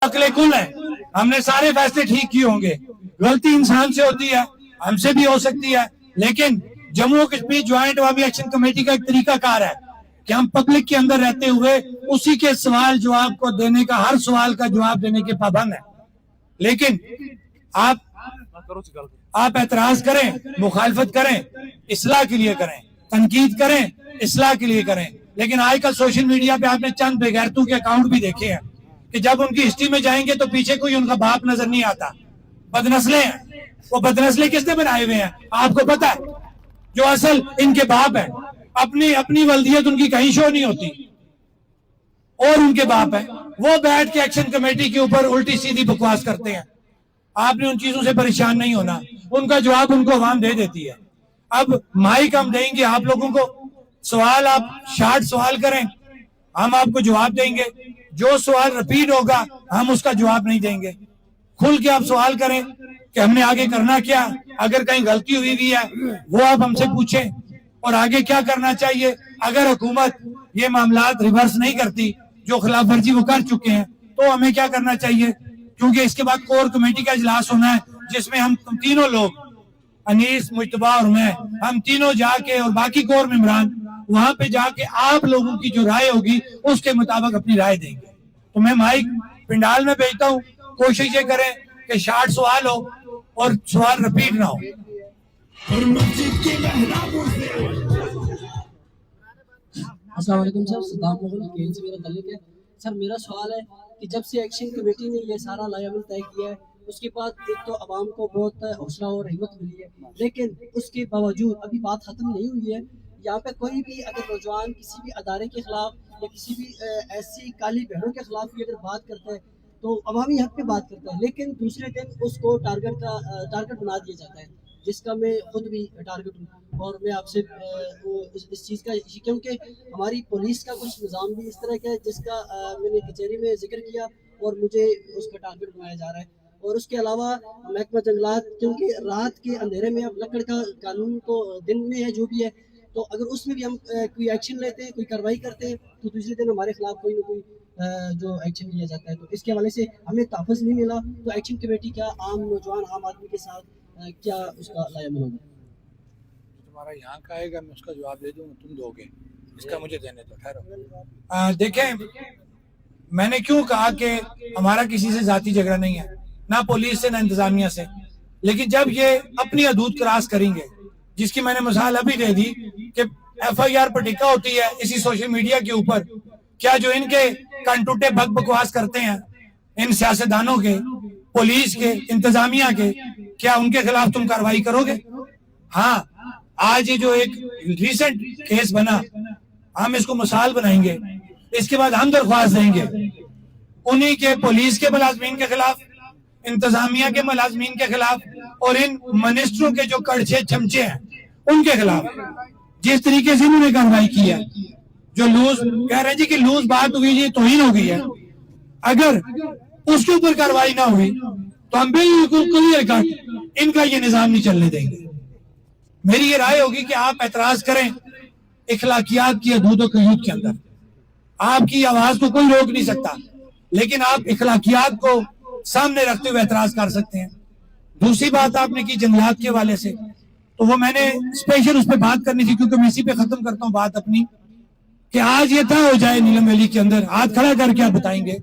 عقل کل ہے, ہم نے سارے فیصلے ٹھیک کیے ہوں گے. غلطی انسان سے ہوتی ہے, ہم سے بھی ہو سکتی ہے, لیکن جموں کشمیر جوائنٹ عوامی ایکشن کمیٹی کا ایک طریقہ کار ہے کہ ہم پبلک کے اندر رہتے ہوئے اسی کے سوال جواب کو دینے کا, ہر سوال کا جواب دینے کے پابند ہیں. لیکن آپ اعتراض کریں, مخالفت کریں, اصلاح کے لیے کریں, تنقید کریں, اصلاح کے لیے کریں. لیکن آج کل سوشل میڈیا پہ آپ نے چند بے غیرتوں کے اکاؤنٹ بھی دیکھے ہیں کہ جب ان کی ہسٹری میں جائیں گے تو پیچھے کوئی ان کا باپ نظر نہیں آتا, بدنسلیں ہیں. وہ بدنسلیں کس نے بنائے ہوئے ہیں آپ کو پتا ہے؟ جو اصل ان کے باپ ہیں, اپنی ولدیت ان کی کہیں شو نہیں ہوتی, اور ان کے باپ ہیں وہ بیٹھ کے ایکشن کمیٹی کے اوپر الٹی سیدھی بکواس کرتے ہیں. آپ نے ان چیزوں سے پریشان نہیں ہونا, ان کا جواب ان کو عوام دے دیتی ہے. اب مائک ہم دیں گے آپ لوگوں کو, سوال آپ شارٹ سوال کریں, ہم آپ کو جواب دیں گے. جو سوال رپیٹ ہوگا ہم اس کا جواب نہیں دیں گے. کھل کے آپ سوال کریں کہ ہم نے آگے کرنا کیا, اگر کہیں غلطی ہوئی ہے وہ آپ ہم سے پوچھیں, اور آگے کیا کرنا چاہیے. اگر حکومت یہ معاملات ریورس نہیں کرتی, جو خلاف ورزی وہ کر چکے ہیں, تو ہمیں کیا کرنا چاہیے, کیونکہ اس کے بعد کور کمیٹی کا اجلاس ہونا ہے جس میں ہم تینوں لوگ, انیس, مجتبیٰ اور میں, ہم تینوں جا کے, اور باقی کور ممبران وہاں پہ جا کے آپ لوگوں کی جو رائے ہوگی اس کے مطابق اپنی رائے دیں گے. تو میں مائک پنڈال میں بھیجتا ہوں, کوشش یہ کریں کہ شارٹ سوال ہو اور سوال رپیٹ نہ ہو. السلام علیکم سر, صدام مغل کیل سے میرا تعلق ہے. سر میرا سوال ہے کہ جب سے ایکشن کمیٹی نے یہ سارا لائحہ طے کیا ہے, اس کے بعد ایک تو عوام کو بہت حوصلہ اور ہمت ملی ہے, لیکن اس کے باوجود ابھی بات ختم نہیں ہوئی ہے. یہاں پہ کوئی بھی اگر نوجوان کسی بھی ادارے کے خلاف یا کسی بھی ایسی کالی بہنوں کے خلاف بھی اگر بات کرتا ہے تو عوامی حق پہ بات کرتا ہے, لیکن دوسرے دن اس کو ٹارگٹ بنا دیا جاتا ہے, جس کا میں خود بھی ٹارگٹ ہوں. اور میں آپ سے اس چیز کا, کیونکہ ہماری پولیس کا کچھ نظام بھی اس طرح کا ہے جس کا میں نے کچہری میں ذکر کیا اور مجھے اس کا ٹارگٹ بنایا جا رہا ہے. اور اس کے علاوہ محکمہ جنگلات, کیونکہ رات کے اندھیرے میں اب لکڑ کا قانون تو دن میں ہے جو بھی ہے, تو اگر اس میں بھی ہم کوئی ایکشن لیتے ہیں, کوئی کارروائی کرتے ہیں, تو دوسرے دن ہمارے خلاف کوئی نہ کوئی جو ایکشن لیا جاتا ہے. تو اس کے حوالے سے ہمیں تحفظ نہیں ملا, تو ایکشن کمیٹی کیا عام نوجوان عام آدمی کے ساتھ کیا اس کا لائحہ عمل ہوگا؟ تمہارا یہاں کا آئے گا, میں اس کا جواب دے دوں, تم دو گے, اس کا مجھے دینے دو. ٹھہرو. دیکھیں, میں نے کیوں کہا کہ ہمارا کسی سے ذاتی جھگڑا نہیں ہے, نہ پولیس سے نہ انتظامیہ سے, لیکن جب یہ اپنی حدود کراس کریں گے, جس کی میں نے مثال ابھی دے دی کہ ایف آئی آر پر ٹکا ہوتی ہے اسی سوشل میڈیا کے اوپر, کیا جو ان کے کنٹوٹے بکواس کرتے ہیں ان سیاستدانوں کے, پولیس کے, انتظامیہ کے, کیا ان کے خلاف تم کارروائی کرو گے؟ ہاں, آج یہ جو ایک ریسنٹ کیس بنا, ہم اس کو مثال بنائیں گے, اس کے بعد ہم درخواست دیں گے انہی کے پولیس کے ملازمین کے خلاف, انتظامیہ کے ملازمین کے خلاف, اور ان منسٹروں کے جو کڑچے چمچے ہیں ان کے خلاف, جس طریقے سے انہوں نے کارروائی کی ہے. جو لوز کہہ رہے ہیں جی کہ لوز بات ہوئی, یہ توہین ہو گئی ہے, اگر اس کے اوپر کارروائی نہ ہوئی تو ہم بالکل کلیئر کٹ ان کا یہ نظام نہیں چلنے دیں گے. میری یہ رائے ہوگی کہ آپ اعتراض کریں اخلاقیات کی حدود و قیود کے اندر, آپ کی آواز کو کوئی روک نہیں سکتا, لیکن آپ اخلاقیات کو سامنے رکھتے ہوئے اعتراض کر سکتے ہیں. دوسری بات آپ نے کی جنگلات کے حوالے سے, تو وہ میں نے اسپیشل اس پہ بات کرنی تھی, کیونکہ میں اسی پہ ختم کرتا ہوں بات اپنی, کہ آج یہ طے ہو جائے نیلم ویلی کے اندر, ہاتھ کھڑا کر کے آپ بتائیں گے